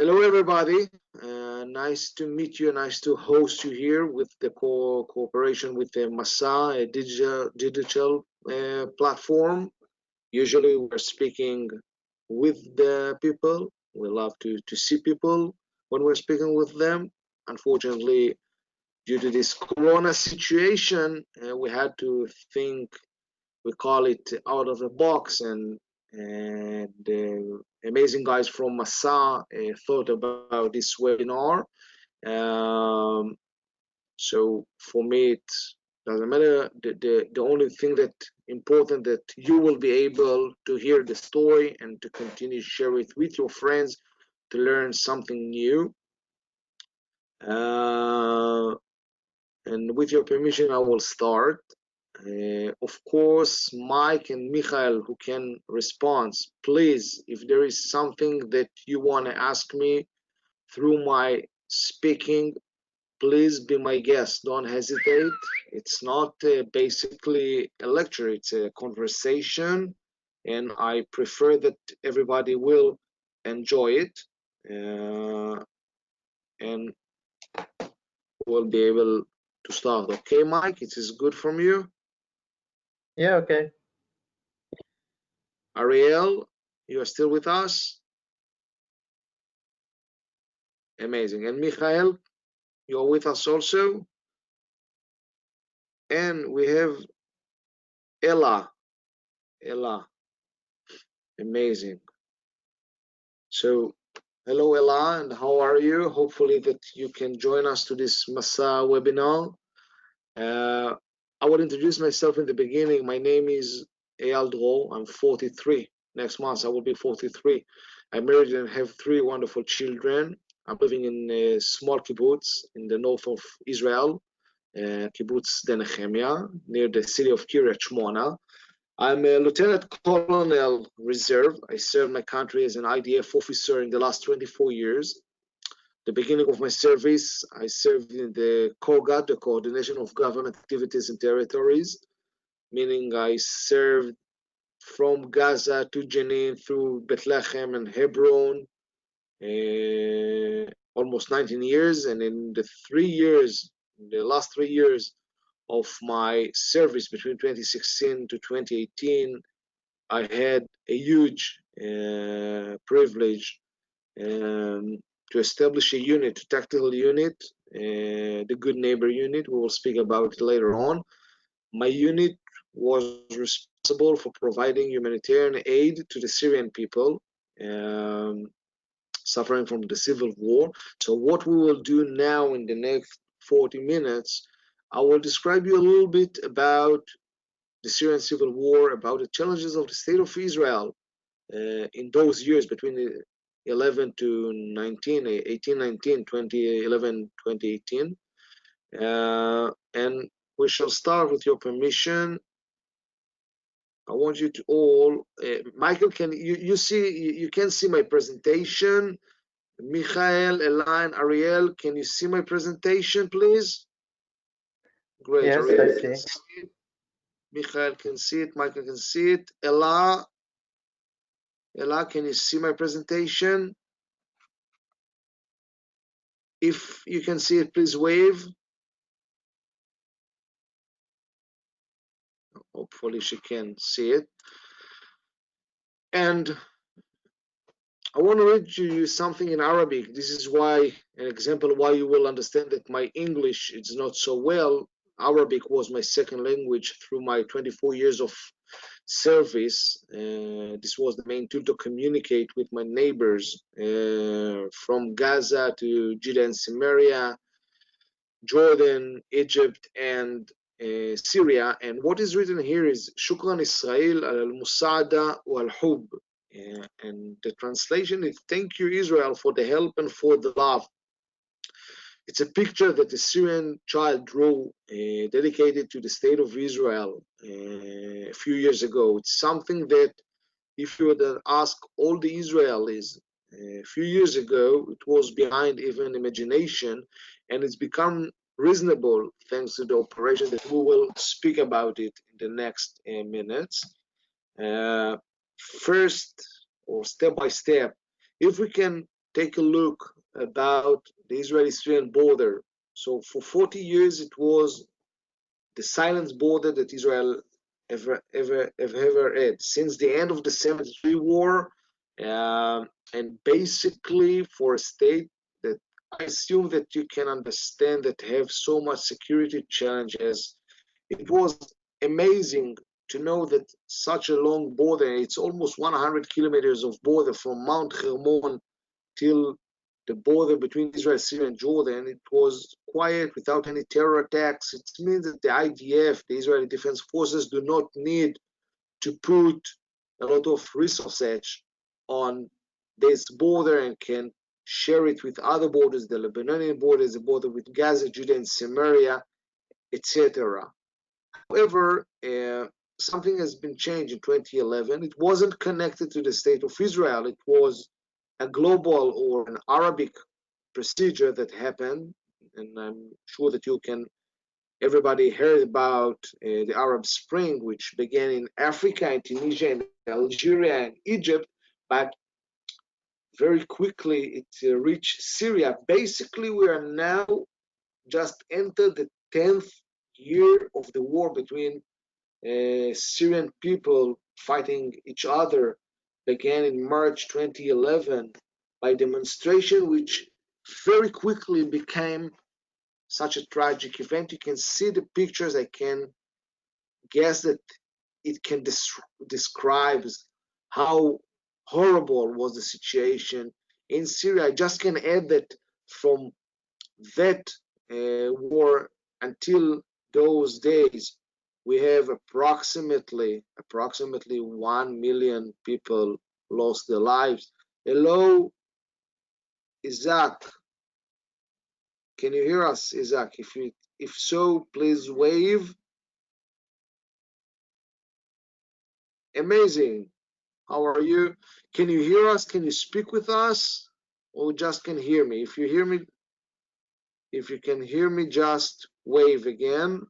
Hello, everybody. Nice to meet you. Nice to host you here with the cooperation with the Masa, a digital platform. Usually, we're speaking with the people. We love to see people when we're speaking with them. Unfortunately, due to this Corona situation, we had to think. We call it out of the box, and the amazing guys from Masa thought about this webinar. Um, so for me, it doesn't matter. The only thing that important that you will be able to hear the story and to continue share it with your friends to learn something new. And with your permission, I will start. Of course, Mike and Michael, who can respond, please, if there is something that you want to ask me through my speaking, please be my guest. Don't hesitate. It's not basically a lecture, it's a conversation, and I prefer that everybody will enjoy it and will be able to start. Okay, Mike, it is good from you? Yeah, okay. Ariel, you are still with us? Amazing. And Michael, you're with us also? And we have Ella. Ella. Amazing. So, hello Ella, and how are you? Hopefully that you can join us to this Masa webinar. I will introduce myself in the beginning. My name is Eyal Dror. I'm 43. Next month I will be 43. I'm married and have 3 wonderful children. I'm living in a small kibbutz in the north of Israel, kibbutz De Nehemia, near the city of Kiryat Shmona. I'm a Lieutenant Colonel Reserve. I served my country as an IDF officer in the last 24 years. The beginning of my service, I served in the COGAT, the Coordination of Government Activities and Territories, meaning I served from Gaza to Jenin through Bethlehem and Hebron, almost 19 years. And in the last 3 years of my service between 2016 to 2018, I had a huge privilege to establish a unit, a tactical unit, the Good Neighbor unit. We will speak about it later on. My unit was responsible for providing humanitarian aid to the Syrian people suffering from the civil war. So what we will do now in the next 40 minutes, I will describe you a little bit about the Syrian civil war, about the challenges of the state of Israel in those years between 11 to 19, 18, 19, 2011, 2018. And we shall start with your permission. I want you to all, Michael, can you see, you can see my presentation. Michael, Elaine, Ariel, can you see my presentation, please? Great. Yes, Ariel I can see. see it. Michael can see it. Michael can see it. Ella, can you see my presentation? If you can see it, please wave. Hopefully she can see it. And I want to read to you something in Arabic. This is why, an example why you will understand that my English is not so well. Arabic was my second language through my 24 years of service. This was the main tool to communicate with my neighbors from Gaza to Judea and Samaria, Jordan, Egypt, and Syria. And what is written here is Shukran Israel al-Musada wal-Hub. And the translation is thank you Israel for the help and for the love. It's a picture that a Syrian child drew dedicated to the state of Israel a few years ago. It's something that if you would ask all the Israelis a few years ago, it was behind even imagination, and it's become reasonable thanks to the operation that we will speak about it in the next minutes. First, or step by step, if we can take a look about the Israeli-Syrian border. So for 40 years, it was the silent border that Israel ever had. Since the end of the 73 war, and basically for a state that I assume that you can understand that have so much security challenges, it was amazing to know that such a long border, it's almost 100 kilometers of border from Mount Hermon till the border between Israel, Syria, and Jordan. It was quiet without any terror attacks. It means that the IDF, the Israeli Defense Forces, do not need to put a lot of resources on this border and can share it with other borders, the Lebanonian borders, the border with Gaza, Judea, and Samaria, etc. However, something has been changed in 2011. It wasn't connected to the state of Israel. It was a global or an Arabic procedure that happened, and I'm sure that everybody heard about the Arab Spring, which began in Africa and Tunisia and Algeria and Egypt, but very quickly it reached Syria. Basically, we are now just entered the 10th year of the war between Syrian people fighting each other. Began in March 2011 by demonstration, which very quickly became such a tragic event. You can see the pictures. I can guess that it can describe how horrible was the situation in Syria. I just can add that from that war until those days, we have approximately 1 million people lost their lives. Hello, Isaac. Can you hear us, Isaac? If so, please wave. Amazing. How are you? Can you hear us? Can you speak with us? Or just can hear me? If you can hear me, just wave again.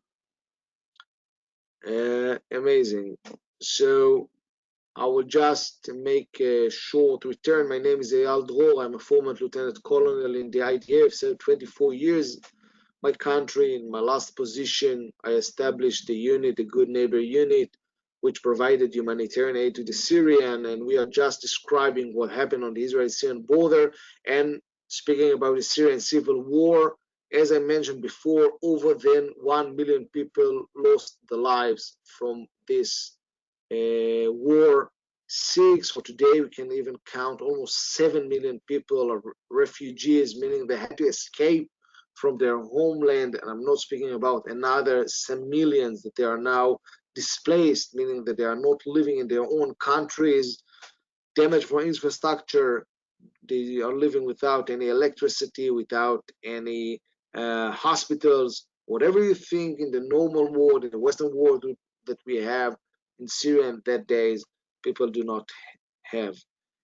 Amazing. So I will just make a short return. My name is Eyal Dror. I'm a former lieutenant colonel in the IDF, so 24 years. My country, in my last position, I established the unit, the Good Neighbor Unit, which provided humanitarian aid to the Syrian, and we are just describing what happened on the Israeli-Syrian border and speaking about the Syrian civil war. As I mentioned before, over than 1 million people lost their lives from this war. For today, we can even count almost 7 million people are refugees, meaning they had to escape from their homeland. And I'm not speaking about another some millions that they are now displaced, meaning that they are not living in their own countries, damage for infrastructure. They are living without any electricity, without any hospitals, whatever you think in the normal world, in the Western world that we have in Syria in that days, people do not have.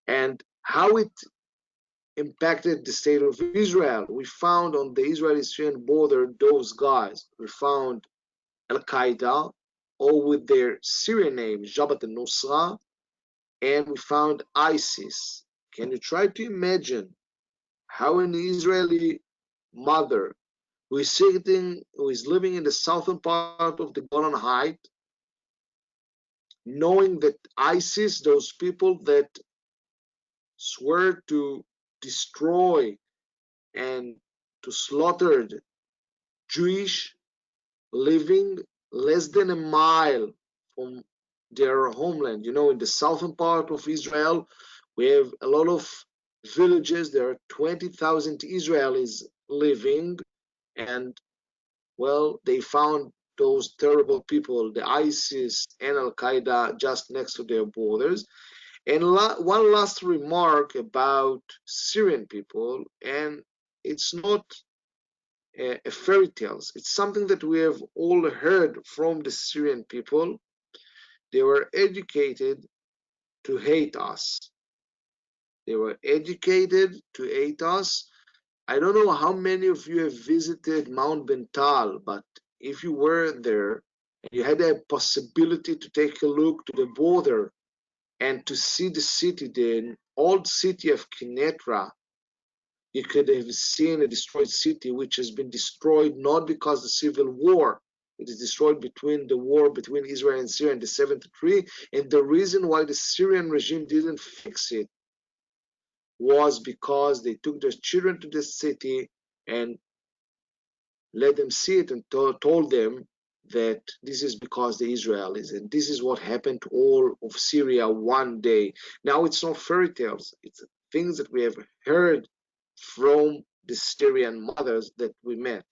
And how it impacted the state of Israel. We found on the Israeli-Syrian border those guys. We found Al-Qaeda, all with their Syrian name, Jabhat al-Nusra, and we found ISIS. Can you try to imagine how an Israeli mother who is living in the southern part of the Golan Heights, knowing that ISIS, those people that swear to destroy and to slaughter Jewish living less than a mile from their homeland. You know, in the southern part of Israel, we have a lot of villages. There are 20,000 Israelis living, and well, they found those terrible people, the ISIS and Al Qaeda, just next to their borders. And one last remark about Syrian people, and it's not a fairy tales. It's something that we have all heard from the Syrian people. They were educated to hate us. They were educated to hate us. I don't know how many of you have visited Mount Bental, but if you were there and you had a possibility to take a look to the border and to see the city, the old city of Kinetra, You could have seen a destroyed city which has been destroyed not because the civil war. It is destroyed between the war between Israel and Syria in the 73. And the reason why the Syrian regime didn't fix it was because they took their children to the city and let them see it and told them that this is because the Israelis, and this is what happened to all of Syria one day. Now it's not fairy tales, it's things that we have heard from the Syrian mothers that we met.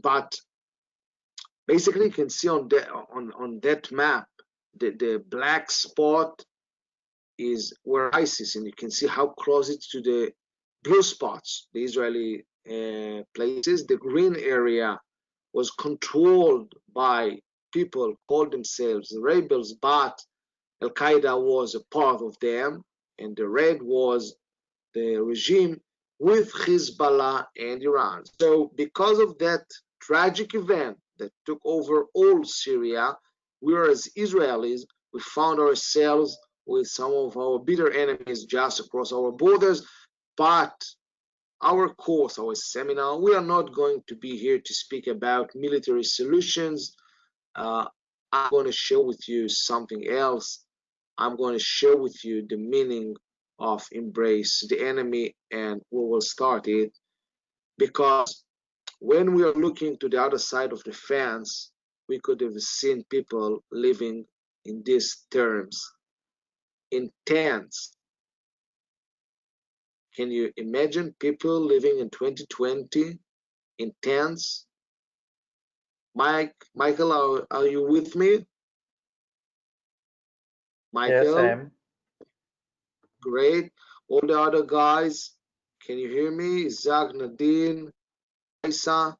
But basically, you can see on that map, the black spot is where ISIS, and you can see how close it's to the blue spots, the Israeli places. The green area was controlled by people called themselves rebels, but Al Qaeda was a part of them, and the red was the regime with Hezbollah and Iran. So, because of that tragic event that took over all Syria, we as Israelis, we found ourselves with some of our bitter enemies just across our borders. But our course, our seminar, we are not going to be here to speak about military solutions. I'm going to share with you something else. I'm going to share with you the meaning of embrace the enemy, and we will start it because when we are looking to the other side of the fence, we could have seen people living in these terms, in tents. Can you imagine people living in 2020 in tents? Michael, are you with me? Yes, I Michael, am. great. All the other guys, can you hear me? Zach, Nadine, Masa,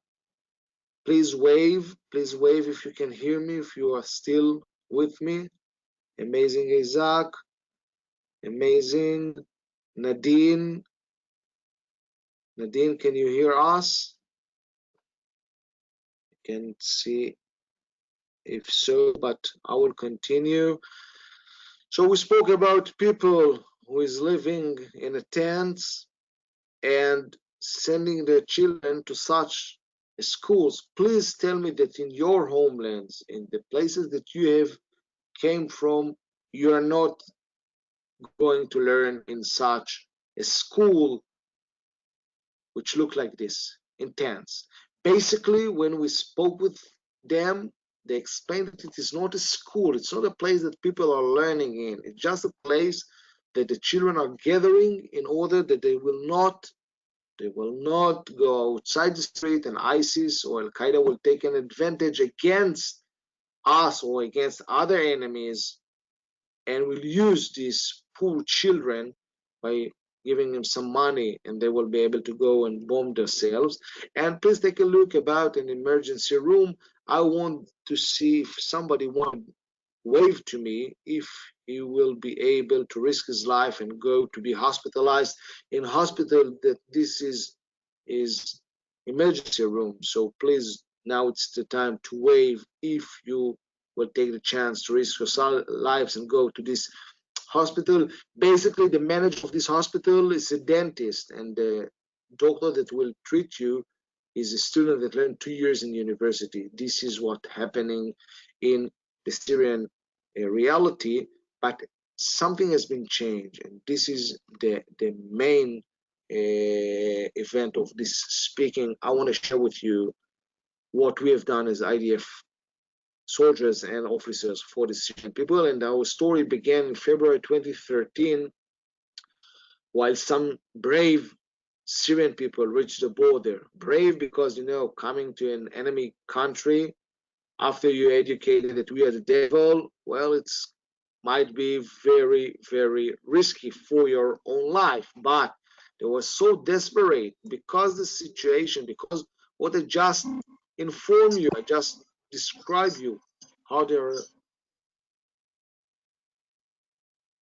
please wave. Please wave if you can hear me, if you are still with me. Amazing, Isaac. Amazing. Nadine. Nadine, can you hear us? I can't see if so, but I will continue. So we spoke about people who is living in a tent and sending their children to such schools. Please tell me that in your homelands, in the places that you have came from, you are not going to learn in such a school which look like this, intense. Basically, when we spoke with them, they explained that it is not a school, it's not a place that people are learning in, it's just a place that the children are gathering in order that they will not go outside the street and ISIS or Al Qaeda will take an advantage against us or against other enemies and will use these poor children by giving them some money and they will be able to go and bomb themselves. And please take a look about an emergency room. I want to see if somebody want to wave to me if he will be able to risk his life and go to be hospitalized in hospital that this is emergency room. So please, now it's the time to wave if you will take the chance to risk your lives and go to this hospital. Basically, the manager of this hospital is a dentist, and the doctor that will treat you is a student that learned 2 years in university. This is what happening in the Syrian reality, but something has been changed, and this is the main event of this speaking. I want to share with you what we have done as IDF soldiers and officers for the Syrian people. And our story began in February 2013 while some brave Syrian people reached the border. Brave because, coming to an enemy country after you're educated that we are the devil, well, it's might be very, very risky for your own life. But they were so desperate because the situation, because what I just inform you, I just describe you how they're.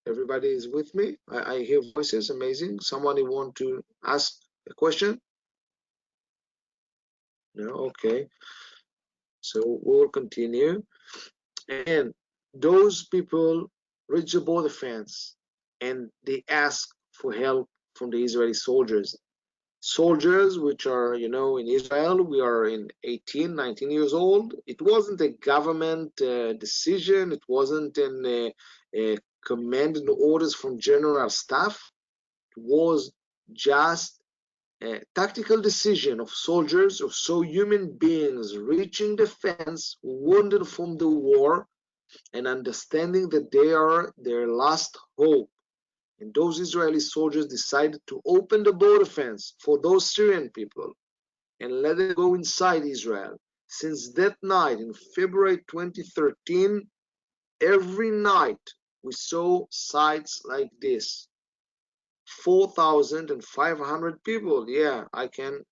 Everybody is with me. I hear voices. Amazing. Somebody want to ask a question? No. Okay. So we'll continue. And those people reach the border fence and they ask for help from the Israeli soldiers. soldiers which are, in Israel. We are in 18, 19 years old. It wasn't a government decision. It wasn't a command and orders from general staff. It was just a tactical decision of soldiers, of so human beings reaching the fence, wounded from the war, and understanding that they are their last hope. And those Israeli soldiers decided to open the border fence for those Syrian people and let them go inside Israel. Since that night in February 2013, every night we saw sights like this. 4,500 people. Yeah, I can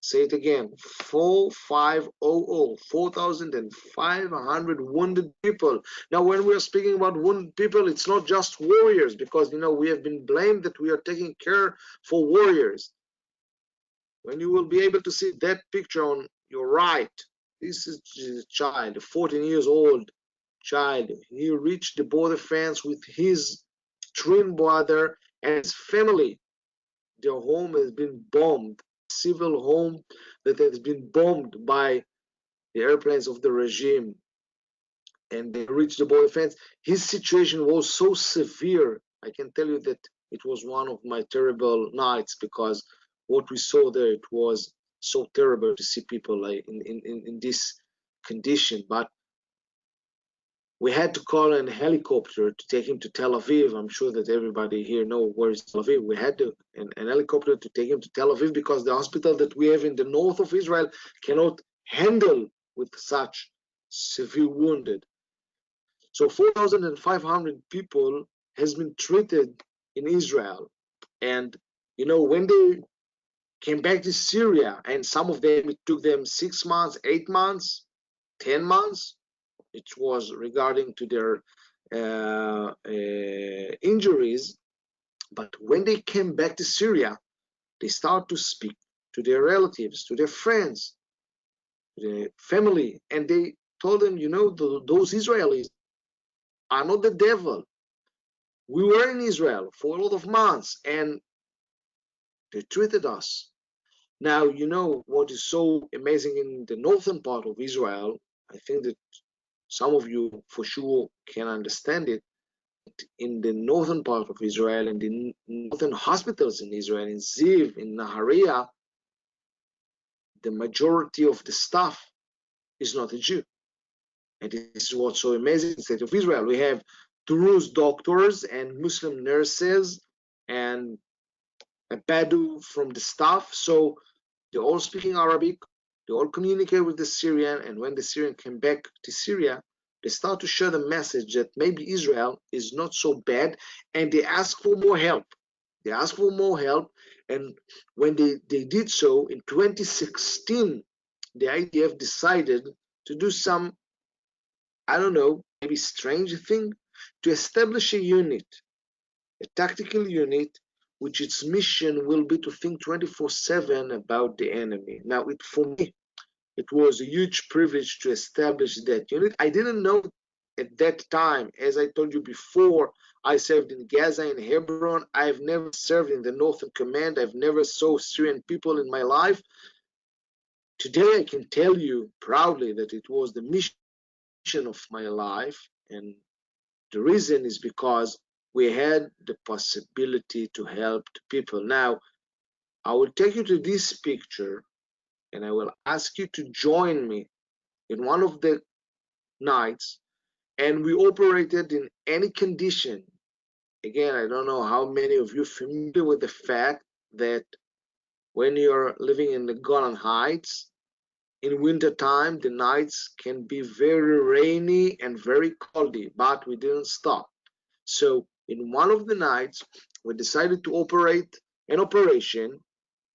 say it again. 4500, 4,500 wounded people. Now, when we are speaking about wounded people, it's not just warriors, because we have been blamed that we are taking care for warriors. When you will be able to see that picture on your right, this is a child, a 14 years old child. He reached the border fence with his twin brother and his family. Their home has been bombed, civil home that has been bombed by the airplanes of the regime, and they reached the border fence. His situation was so severe. I can tell you that it was one of my terrible nights, because what we saw there, it was so terrible to see people like in this condition. But we had to call a helicopter to take him to Tel Aviv. I'm sure that everybody here knows where is Tel Aviv. We had an helicopter to take him to Tel Aviv, because the hospital that we have in the north of Israel cannot handle with such severe wounded. So 4,500 people has been treated in Israel. And, when they came back to Syria, and some of them, it took them 6 months, 8 months, 10 months, it was regarding to their injuries. But when they came back to Syria, they start to speak to their relatives, to their friends, to their family, and they told them, those Israelis are not the devil. We were in Israel for a lot of months, and they treated us. Now, what is so amazing in the northern part of Israel, I think that some of you for sure can understand it. In the northern part of Israel, in the northern hospitals in Israel, in Ziv, in Nahariya, the majority of the staff is not a Jew. And this is what's so amazing in the state of Israel. We have Druze doctors and Muslim nurses and a Badu from the staff. So they're all speaking Arabic. They all communicate with the Syrian. And when the Syrian came back to Syria, they start to share the message that maybe Israel is not so bad, and they ask for more help. They ask for more help. And when they did so in 2016, the IDF decided to do some, I don't know, maybe strange thing, to establish a unit, a tactical unit, which its mission will be to think 24/7 about the enemy. Now, for me, it was a huge privilege to establish that unit. I didn't know at that time, as I told you before, I served in Gaza, in Hebron. I've never served in the Northern Command. I've never saw Syrian people in my life. Today, I can tell you proudly that it was the mission of my life, and the reason is because we had the possibility to help the people. Now, I will take you to this picture, and I will ask you to join me in one of the nights, and we operated in any condition. Again, I don't know how many of you are familiar with the fact that when you're living in the Golan Heights, in winter time, the nights can be very rainy and very coldy, but we didn't stop. So in one of the nights, we decided to operate an operation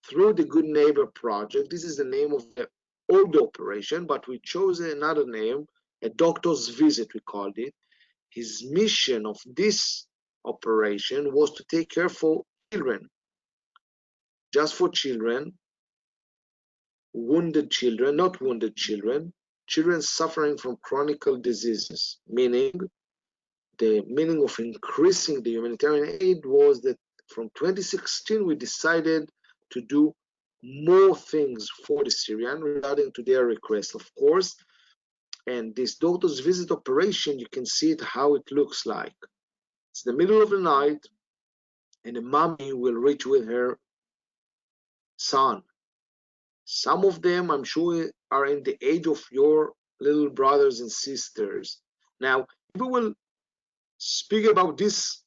through the Good Neighbor Project. This is the name of the old operation, but we chose another name, a doctor's visit, we called it. His mission of this operation was to take care for children, just for children, wounded children, not wounded children, children suffering from chronic diseases, meaning the meaning of increasing the humanitarian aid was that from 2016 we decided to do more things for the Syrian regarding to their request, of course. And this doctor's visit operation, you can see it how it looks like. It's the middle of the night, and the mommy will reach with her son. Some of them, I'm sure, are in the age of your little brothers and sisters. Now, if we will speak about this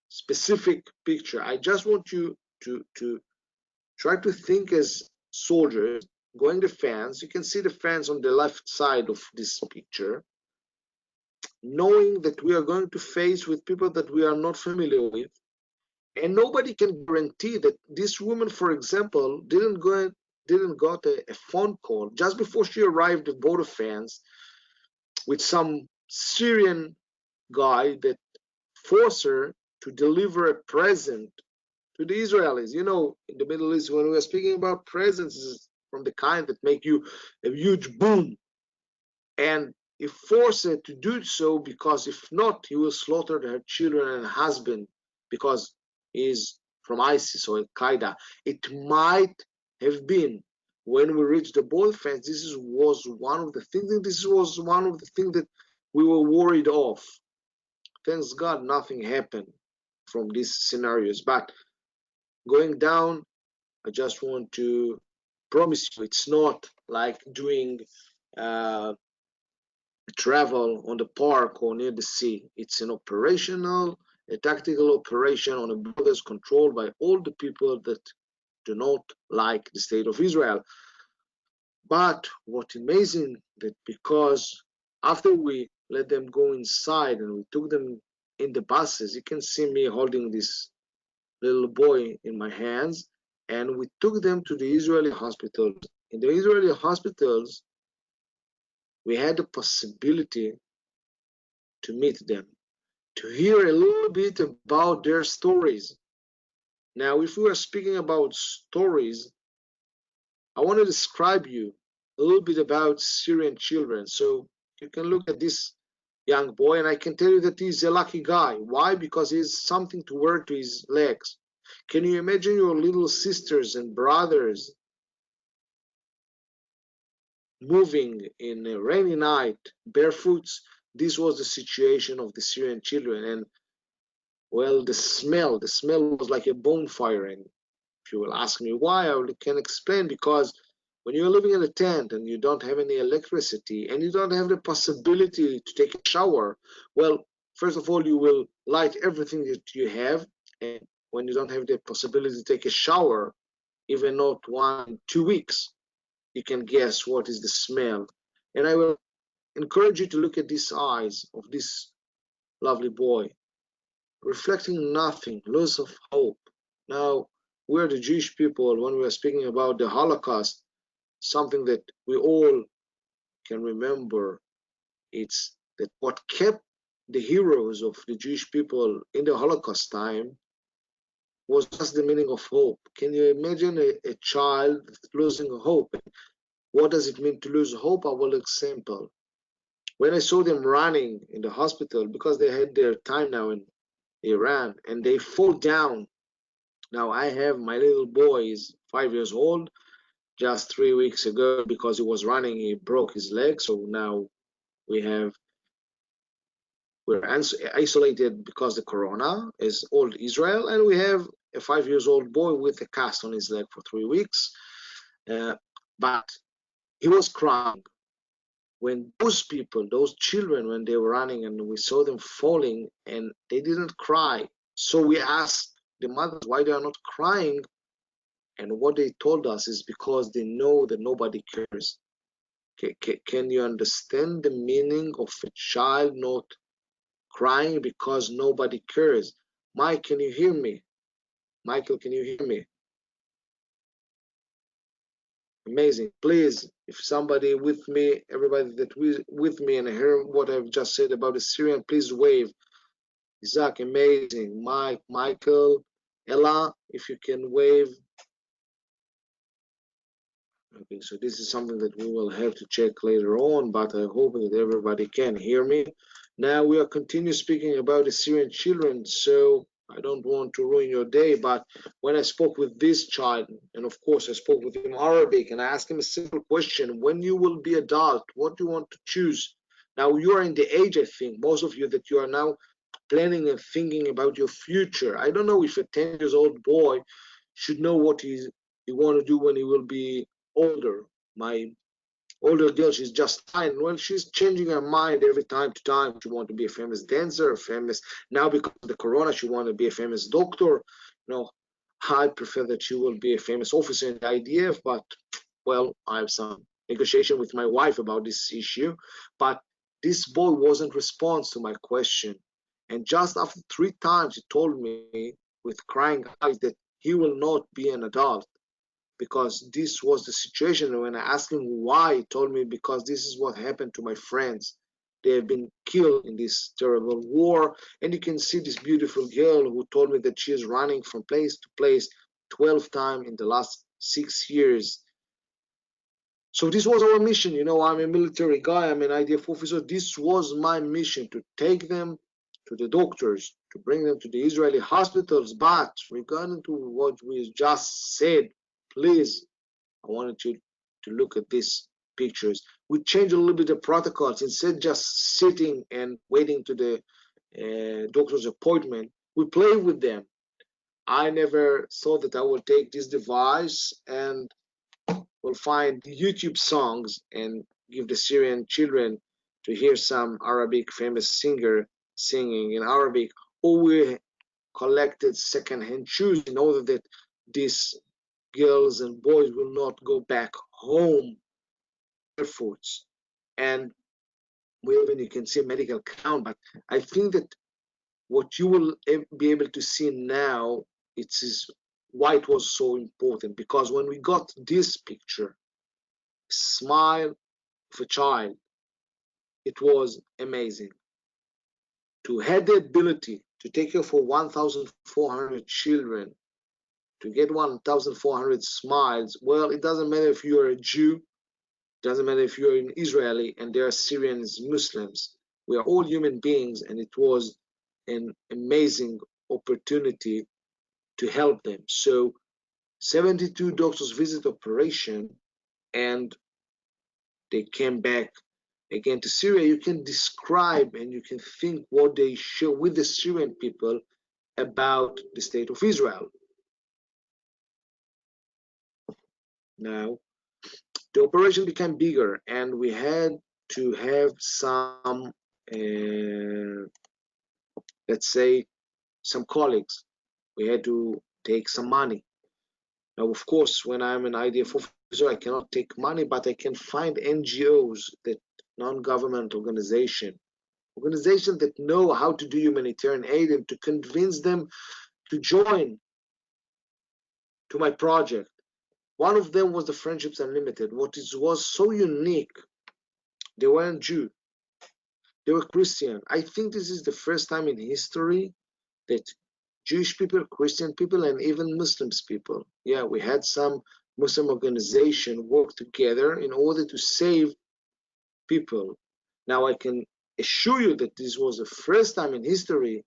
specific picture, I just want you to try to think as soldiers going the fence. You can see the fence on the left side of this picture, knowing that we are going to face with people that we are not familiar with, and nobody can guarantee that this woman, for example, didn't got a phone call just before she arrived at border fence with some Syrian guy that forced her to deliver a present to the Israelis. You know, in the Middle East, when we are speaking about presents from the kind that make you a huge boom, and he forced her to do so because if not, he will slaughter her children and husband because he's from ISIS or Al Qaeda. It might have been when we reached the border fence. This was one of the things. This was one of the things that we were worried of. Thanks God, nothing happened from these scenarios. But going down, I just want to promise you, it's not like doing travel on the park or near the sea. It's an operational, a tactical operation on the borders controlled by all the people that do not like the state of Israel. But what's amazing that because after we let them go inside and we took them in the buses, you can see me holding this little boy in my hands, and we took them to the Israeli hospitals. In the Israeli hospitals, we had the possibility to meet them, to hear a little bit about their stories. Now, if we are speaking about stories, I want to describe you a little bit about Syrian children. So you can look at this young boy, and I can tell you that he's a lucky guy. Why? Because he has something to wear to his legs. Can you imagine your little sisters and brothers moving in a rainy night barefoot? This was the situation of the Syrian children. And well, the smell was like a bonfire. And if you will ask me why, I can explain. Because when you're living in a tent and you don't have any electricity and you don't have the possibility to take a shower, well, first of all, you will light everything that you have. And when you don't have the possibility to take a shower, even not 1 2 weeks, you can guess what is the smell. And I will encourage you to look at these eyes of this lovely boy, reflecting nothing, loss of hope. Now, we're the Jewish people, when we are speaking about the Holocaust, something that we all can remember, it's that what kept the heroes of the Jewish people in the Holocaust time was just the meaning of hope. Can you imagine a child losing hope? What does it mean to lose hope? I will example. When I saw them running in the hospital because they had their time now in Iran and they fall down. Now I have my little boy is 5 years old. Just 3 weeks ago, because he was running, he broke his leg. So now we have we're isolated because the corona is all Israel, and we have a 5 years old boy with a cast on his leg for 3 weeks. But he was crying when those people, those children, when they were running and we saw them falling and they didn't cry. So we asked the mothers why they are not crying. And what they told us is because they know that nobody cares. Can you understand the meaning of a child not crying because nobody cares? Mike, can you hear me? Michael, can you hear me? Amazing. Please, if somebody with me, everybody that with me and hear what I've just said about the Syrian, please wave. Isaac, amazing. Mike, Michael, Ella, if you can wave. Okay, so this is something that we will have to check later on, but I hope that everybody can hear me. Now we are continue speaking about the Syrian children. So I don't want to ruin your day, but when I spoke with this child, and of course I spoke with him Arabic, and I asked him a simple question: when you will be adult, what do you want to choose? Now you are in the age, I think, most of you, that you are now planning and thinking about your future. I don't know if a 10 years old boy should know what he want to do when he will be older. My older girl, she's just fine. Well, she's changing her mind every time to time. She want to be a famous dancer, famous, now because of the corona, she want to be a famous doctor. You know, I prefer that she will be a famous officer in the IDF, but well, I have some negotiation with my wife about this issue. But this boy wasn't response to my question. And just after 3 times he told me with crying eyes that he will not be an adult, because this was the situation. And when I asked him why, he told me, because this is what happened to my friends. They have been killed in this terrible war. And you can see this beautiful girl who told me that she is running from place to place 12 times in the last 6 years. So this was our mission. You know, I'm a military guy, I'm an IDF officer. This was my mission, to take them to the doctors, to bring them to the Israeli hospitals. But regarding to what we just said, please, I wanted you to look at these pictures. We changed a little bit of protocols. Instead just sitting and waiting to the doctor's appointment, we play with them. I never thought that I would take this device and will find YouTube songs and give the Syrian children to hear some Arabic famous singer singing in Arabic, or we collected second-hand shoes in order that these girls and boys will not go back home barefoot. And we even, you can see a medical count, but I think that what you will be able to see now, it is why it was so important, because when we got this picture, smile of a child, it was amazing. To have the ability to take care for 1,400 children, to get 1,400 smiles, well, it doesn't matter if you're a Jew, it doesn't matter if you're an Israeli and there are Syrians, Muslims. We are all human beings, and it was an amazing opportunity to help them. So 72 doctors visit operation, and they came back again to Syria. You can describe and you can think what they show with the Syrian people about the state of Israel. Now, the operation became bigger, and we had to have some, let's say, some colleagues. We had to take some money. Now, of course, when I'm an IDF officer, I cannot take money, but I can find NGOs, that non-government organizations that know how to do humanitarian aid, and to convince them to join to my project. One of them was the Friendships Unlimited. What was so unique, they weren't Jew, they were Christian. I think this is the first time in history that Jewish people, Christian people, and even Muslims people, yeah, we had some Muslim organization work together in order to save people. Now I can assure you that this was the first time in history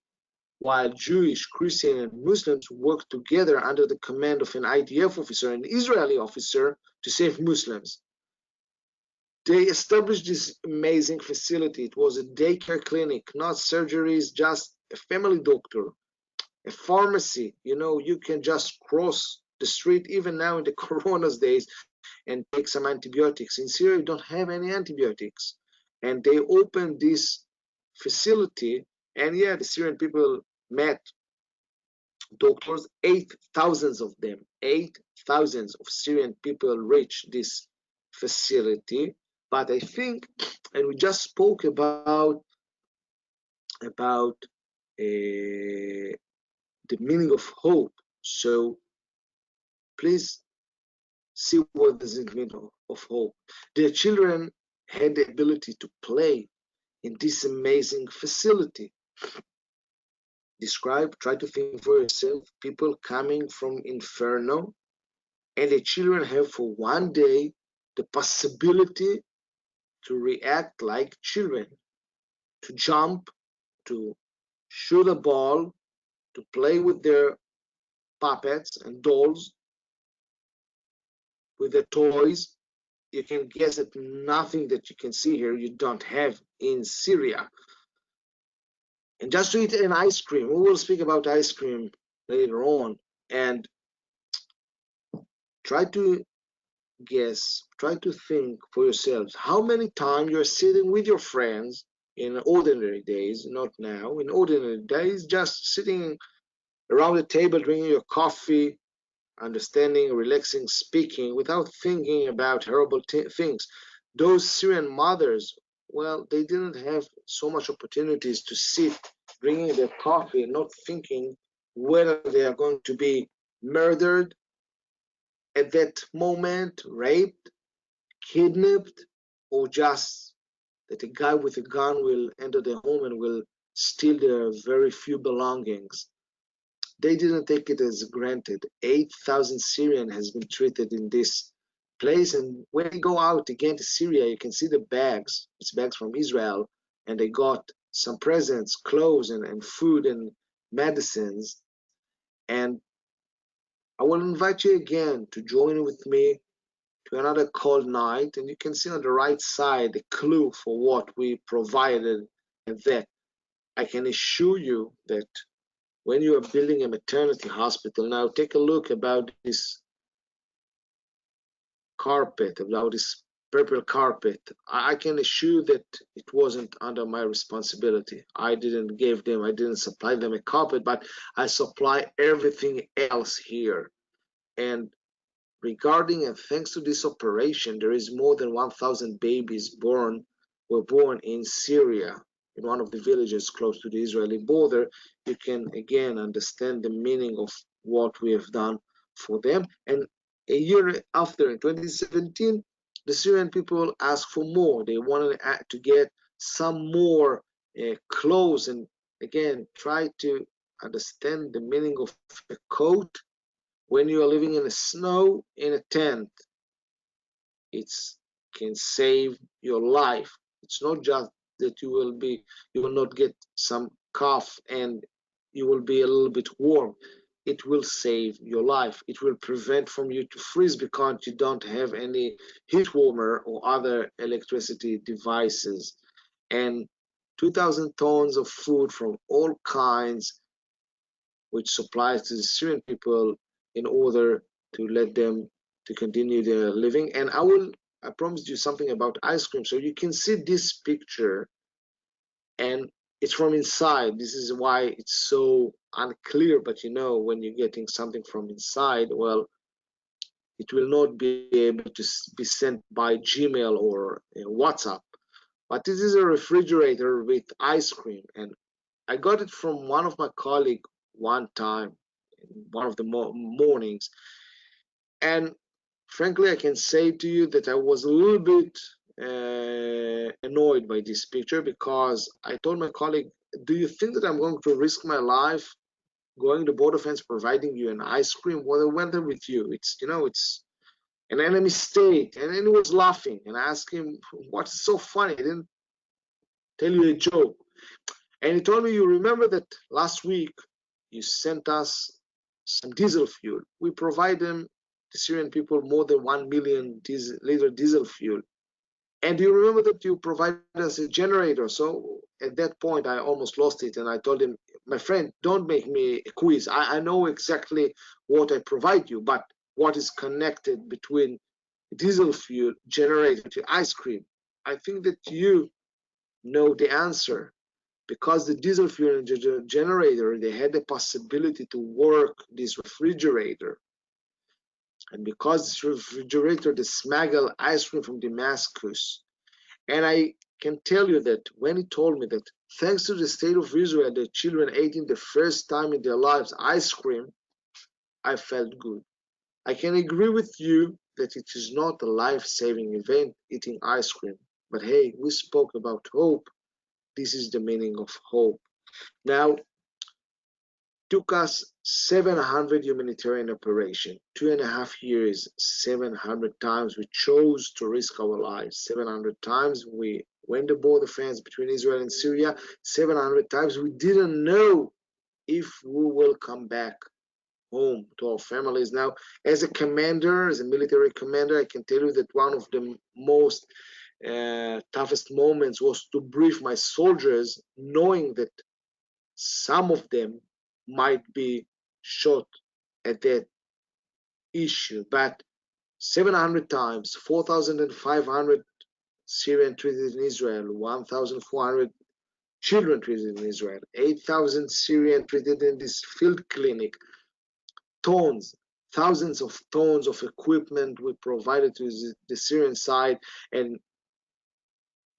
while Jewish, Christian, and Muslims worked together under the command of an IDF officer, an Israeli officer, to save Muslims. They established this amazing facility. It was a daycare clinic, not surgeries, just a family doctor, a pharmacy. You know, you can just cross the street, even now in the corona's days, and take some antibiotics. In Syria, you don't have any antibiotics. And they opened this facility, and yeah, the Syrian people met doctors, 8,000 of them, 8,000 of Syrian people reached this facility. But I think, and we just spoke about the meaning of hope. So please see what does it mean of hope. Their children had the ability to play in this amazing facility. Describe, try to think for yourself, people coming from inferno, and the children have for one day the possibility to react like children, to jump, to shoot a ball, to play with their puppets and dolls, with their toys. You can guess that nothing that you can see here you don't have in Syria. And just to eat an ice cream, we will speak about ice cream later on. And try to guess, try to think for yourselves how many times you're sitting with your friends in ordinary days, not now, in ordinary days, just sitting around the table drinking your coffee, understanding, relaxing, speaking without thinking about horrible things. Those Syrian mothers, well, they didn't have so much opportunities to sit drinking their coffee and not thinking whether they are going to be murdered at that moment, raped, kidnapped, or just that a guy with a gun will enter their home and will steal their very few belongings. They didn't take it as granted. 8,000 Syrian has been treated in this place, and when they go out again to Syria, you can see the bags. It's bags from Israel, and they got some presents, clothes, and food and medicines. And I will invite you again to join with me to another cold night, and you can see on the right side the clue for what we provided. And that I can assure you that when you are building a maternity hospital, now take a look about this carpet, about this purple carpet. I can assure you that it wasn't under my responsibility. I didn't supply them a carpet, but I supply everything else here. And regarding and thanks to this operation, there is more than 1,000 babies were born in Syria, in one of the villages close to the Israeli border. You can again understand the meaning of what we have done for them. And a year after, in 2017, the Syrian people asked for more. They wanted to get some more clothes, and again try to understand the meaning of a coat when you are living in the snow in a tent. It can save your life. It's not just that you will not get some cough and you will be a little bit warm. It will save your life. It will prevent from you to freeze because you don't have any heat warmer or other electricity devices. And 2,000 tons of food from all kinds, which supplies to the Syrian people in order to let them to continue their living. And I promised you something about ice cream. So you can see this picture, and it's from inside. This is why it's so unclear, but you know, when you're getting something from inside, well, it will not be able to be sent by Gmail or WhatsApp. But this is a refrigerator with ice cream, and I got it from one of my colleagues one time, one of the mornings, and frankly, I can say to you that I was a little bit annoyed by this picture because I told my colleague, "Do you think that I'm going to risk my life going to border fence providing you an ice cream? Well, I went there with you. It's an enemy state," and then he was laughing, and I asked him, "What's so funny? I didn't tell you a joke." And he told me, "You remember that last week you sent us some diesel fuel. We provide them, the Syrian people, more than 1 million liter diesel fuel. And do you remember that you provided us a generator?" So at that point, I almost lost it. And I told him, "My friend, don't make me a quiz. I know exactly what I provide you, but what is connected between diesel fuel generator to ice cream? I think that you know the answer." Because the diesel fuel generator, they had the possibility to work this refrigerator. And because this refrigerator, they smuggle ice cream from Damascus. And I can tell you that when he told me that thanks to the state of Israel, the children ate in the first time in their lives ice cream, I felt good. I can agree with you that it is not a life-saving event eating ice cream. But hey, we spoke about hope. This is the meaning of hope. Now, took us 700 humanitarian operation, 2.5 years, 700 times we chose to risk our lives, 700 times we went the border fence between Israel and Syria, 700 times we didn't know if we will come back home to our families. Now, as a commander, as a military commander, I can tell you that one of the most toughest moments was to brief my soldiers, knowing that some of them might be shot at that issue. But 700 times, 4,500 Syrian treated in Israel, 1,400 children treated in Israel, 8,000 Syrian treated in this field clinic, tons, thousands of tons of equipment we provided to the Syrian side. And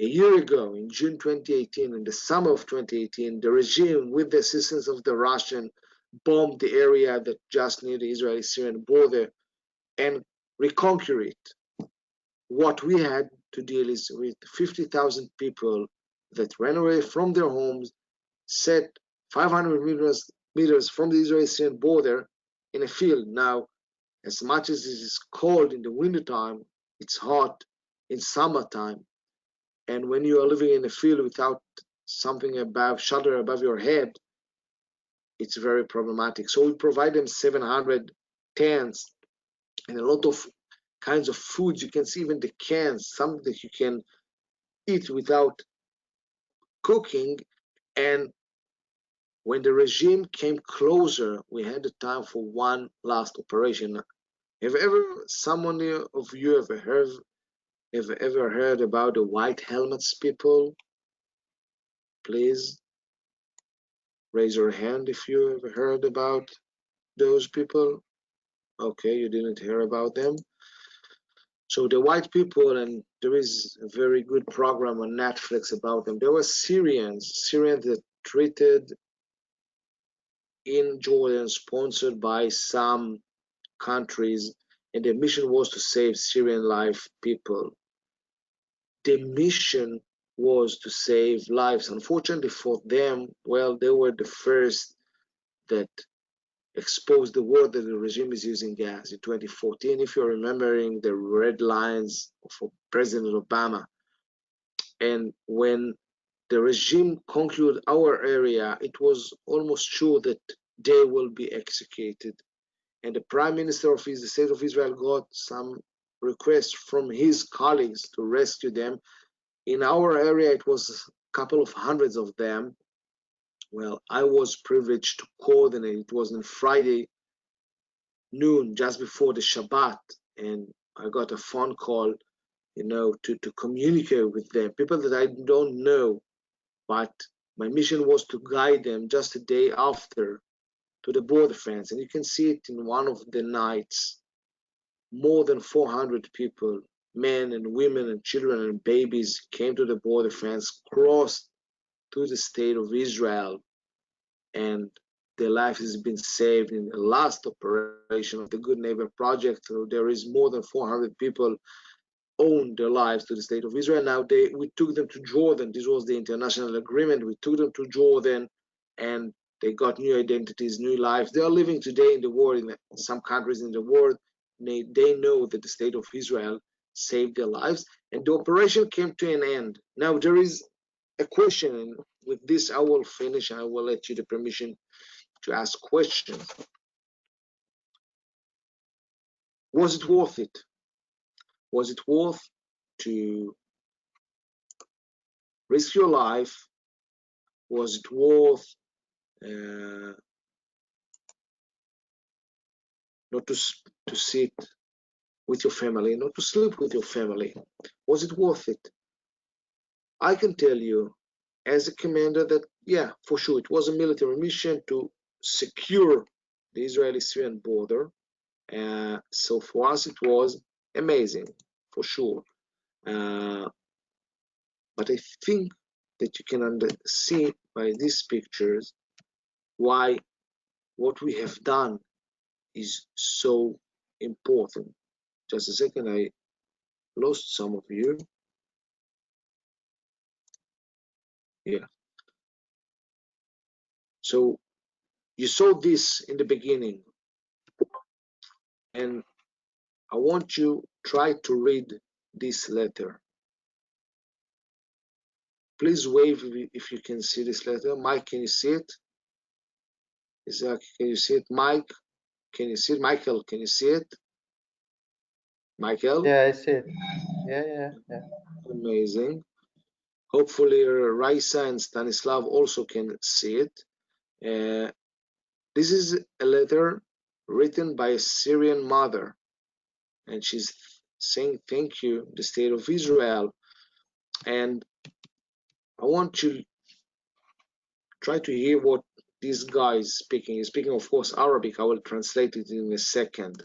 a year ago, in June 2018, in the summer of 2018, the regime, with the assistance of the Russian, bombed the area that just near the Israeli-Syrian border and reconquer it. What we had to deal is with 50,000 people that ran away from their homes, set 500 meters from the Israeli-Syrian border in a field. Now, as much as it is cold in the wintertime, it's hot in summertime. And when you are living in a field without something above, shelter above your head, it's very problematic. So we provide them 700 tents and a lot of kinds of foods. You can see even the cans, some that you can eat without cooking. And when the regime came closer, we had the time for one last operation. Have ever someone of you ever heard about the white helmets people? Please raise your hand if you ever heard about those people. Okay, you didn't hear about them. So the white people, and there is a very good program on Netflix about them. There were Syrians that treated in Jordan, sponsored by some countries, and the mission was to save Syrian life people. The mission was to save lives. Unfortunately for them, well, they were the first that exposed the world that the regime is using gas in 2014. If you're remembering the red lines for President Obama, and when the regime conquered our area, it was almost sure that they will be executed. And the Prime Minister of the State of Israel got some requests from his colleagues to rescue them. In our area, it was a couple of hundreds of them. Well, I was privileged to coordinate. It was on Friday noon, just before the Shabbat, and I got a phone call, to communicate with them, people that I don't know, but my mission was to guide them just a day after to the border fence. And you can see it in one of the nights. More than 400 people, men and women and children and babies, came to the border fence, crossed to the state of Israel, and their life has been saved in the last operation of the Good Neighbor Project. So there is more than 400 people own their lives to the state of Israel. Now we took them to Jordan. This was the international agreement. We took them to Jordan, and they got new identities, new lives. They are living today in the world, in some countries in the world. They know that the state of Israel saved their lives, and the operation came to an end. Now there is a question, and with this I will finish, and I will let you the permission to ask questions. Was it worth it? Was it worth to risk your life? Was it worth not to sit with your family, not to sleep with your family? Was it worth it? I can tell you as a commander that, yeah, for sure, it was a military mission to secure the Israeli-Syrian border. So for us, it was amazing, for sure. But I think that you can see by these pictures why what we have done is so important. Just a second, I lost some of you. Yeah. So you saw this in the beginning, and I want you try to read this letter. Please wave if you can see this letter. Mike, can you see it? Isaac, can you see it? Mike, can you see it? Michael, can you see it? Michael? Yeah, I see it. Yeah. Amazing. Hopefully, Raisa and Stanislav also can see it. This is a letter written by a Syrian mother, and she's saying thank you, the state of Israel. And I want you try to hear what this guy is speaking. He's speaking, of course, Arabic. I will translate it in a second.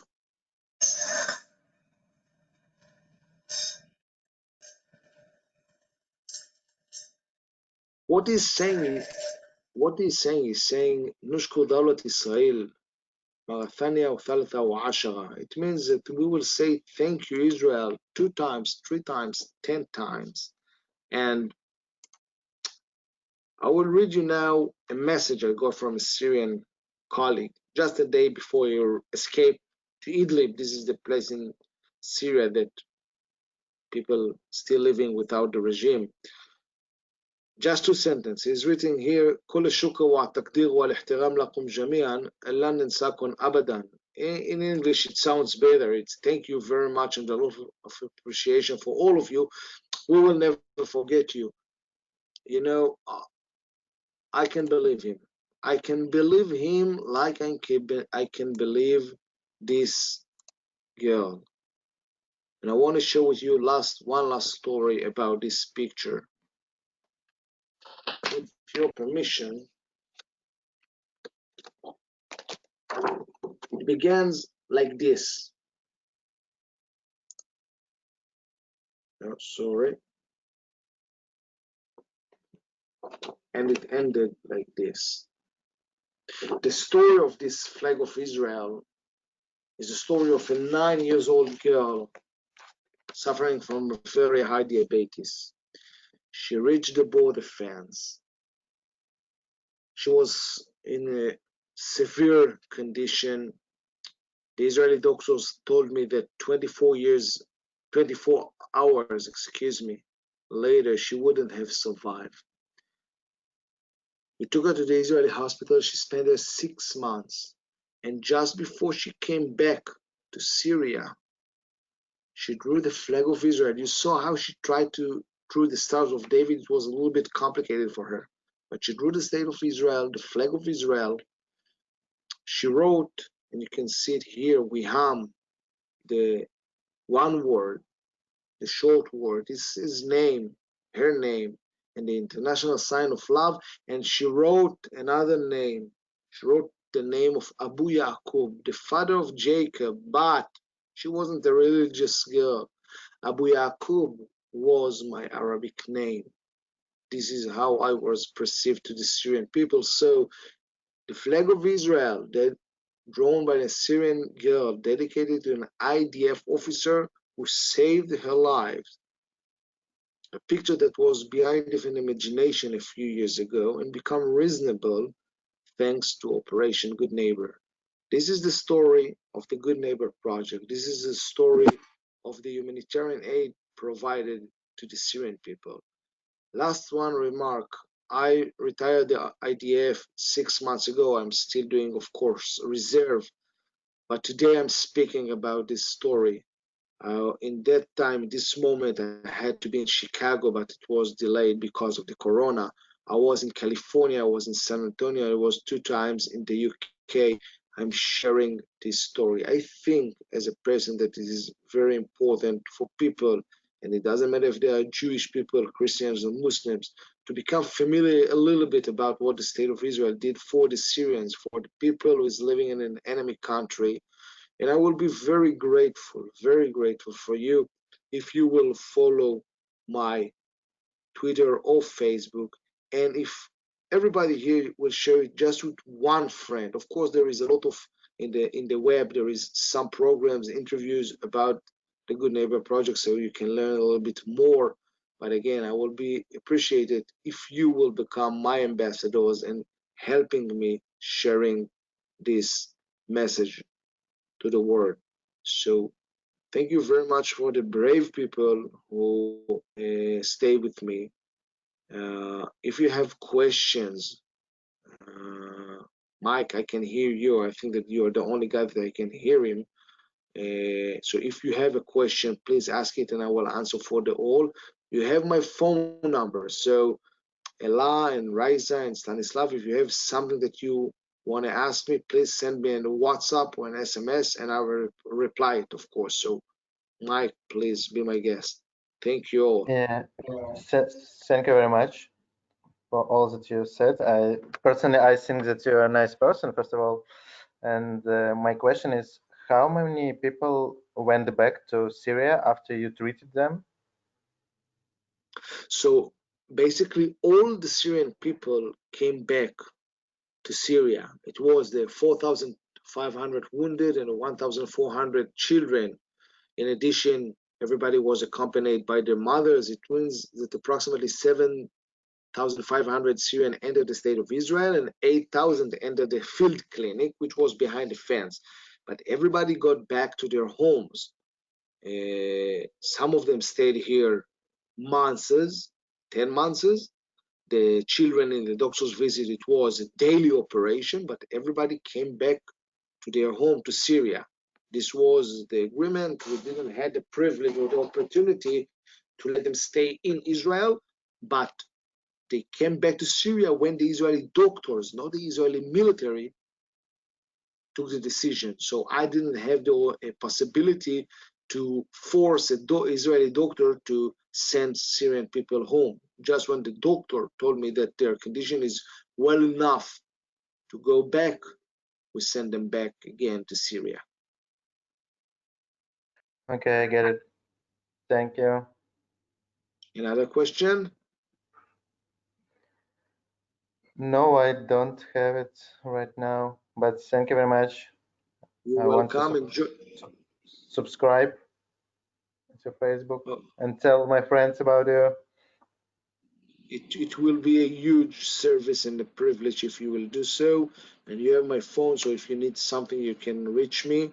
What he's saying, he's saying, نشكر دولة إسرائيل مرة ثانية وثالثة وعشرة. It means that we will say thank you, Israel, 2 times, 3 times, 10 times. And I will read you now a message I got from a Syrian colleague just a day before your escape to Idlib. This is the place in Syria that people still living without the regime. Just 2 sentences written here. كل الشكر والتقدير والاحترام لكم جميعا لن ننساكم أبدا. In English it sounds better. It's thank you very much and a lot of appreciation for all of you. We will never forget you. You know, I can believe him. I can believe him like I can believe this girl. And I want to share with you one last story about this picture. With your permission, it begins like this. Oh, sorry. And it ended like this. The story of this flag of Israel is the story of a 9-year-old girl suffering from very high diabetes. She reached the border fence. She was in a severe condition. The Israeli doctors told me that 24 hours, later, she wouldn't have survived. We took her to the Israeli hospital. She spent there 6 months. And just before she came back to Syria, she drew the flag of Israel. You saw how she tried to draw the Stars of David. It was a little bit complicated for her. But she drew the state of Israel, the flag of Israel. She wrote, and you can see it here, Wiham, the one word, the short word. This is his name, her name, and the international sign of love. And she wrote another name. She wrote the name of Abu Yaqub, the father of Jacob, but she wasn't a religious girl. Abu Yaqub was my Arabic name. This is how I was perceived to the Syrian people. So the flag of Israel, that drawn by a Syrian girl, dedicated to an IDF officer who saved her life. A picture that was behind of an imagination a few years ago and become reasonable thanks to Operation Good Neighbor. This is the story of the Good Neighbor Project. This is the story of the humanitarian aid provided to the Syrian people. Last one remark. I retired the IDF 6 months ago. I'm still doing, of course, reserve. But today I'm speaking about this story. In that time, this moment, I had to be in Chicago, but it was delayed because of the corona. I was in California, I was in San Antonio, I was 2 times in the UK. I'm sharing this story. I think as a person that it is very important for people, and it doesn't matter if they are Jewish people, Christians, or Muslims, to become familiar a little bit about what the state of Israel did for the Syrians, for the people who is living in an enemy country. And I will be very grateful for you if you will follow my Twitter or Facebook. And if everybody here will share it just with one friend. Of course, there is a lot of in the web, there is some programs, interviews about the Good Neighbor Project, so you can learn a little bit more. But again, I will be appreciated if you will become my ambassadors and helping me sharing this message to the world. So thank you very much for the brave people who stay with me. If you have questions, Mike, I can hear you. I think that you're the only guy that I can hear him. So if you have a question, please ask it and I will answer for the all. You have my phone number. So Ella and Raisa and Stanislav, if you have something that you want to ask me, please send me a WhatsApp or an SMS and I will reply it, of course. So Mike, please be my guest. Thank you all. Yeah. Thank you very much for all that you said. I think that you're a nice person, first of all. And my question is, how many people went back to Syria after you treated them? So basically, all the Syrian people came back to Syria. It was the 4,500 wounded and 1,400 children. In addition, everybody was accompanied by their mothers. It means that approximately 7,500 Syrian entered the state of Israel and 8,000 entered the field clinic, which was behind the fence. But everybody got back to their homes. Some of them stayed here months, 10 months. The children in the doctor's visit, it was a daily operation, but everybody came back to their home, to Syria. This was the agreement. We didn't have the privilege or the opportunity to let them stay in Israel, but they came back to Syria when the Israeli doctors, not the Israeli military, took the decision. So I didn't have the possibility to force a Israeli doctor to send Syrian people home. Just when the doctor told me that their condition is well enough to go back, we send them back again to Syria. Okay, I get it. Thank you. Another question? No, I don't have it right now, but thank you very much. You're I want to welcome. Enjoy. subscribe to Facebook Oh, and tell my friends about you. it will be a huge service and a privilege if you will do so. And you have my phone, so if you need something, you can reach me.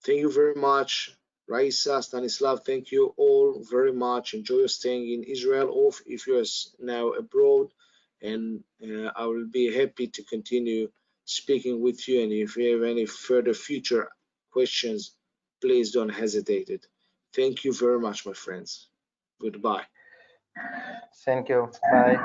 Thank you very much, Raisa, Stanislav. Thank you all very much. Enjoy your staying in Israel, or if you're now abroad. And I will be happy to continue speaking with you. And if you have any further future questions, please don't hesitate it. Thank you very much, my friends. Goodbye. Thank you. Bye.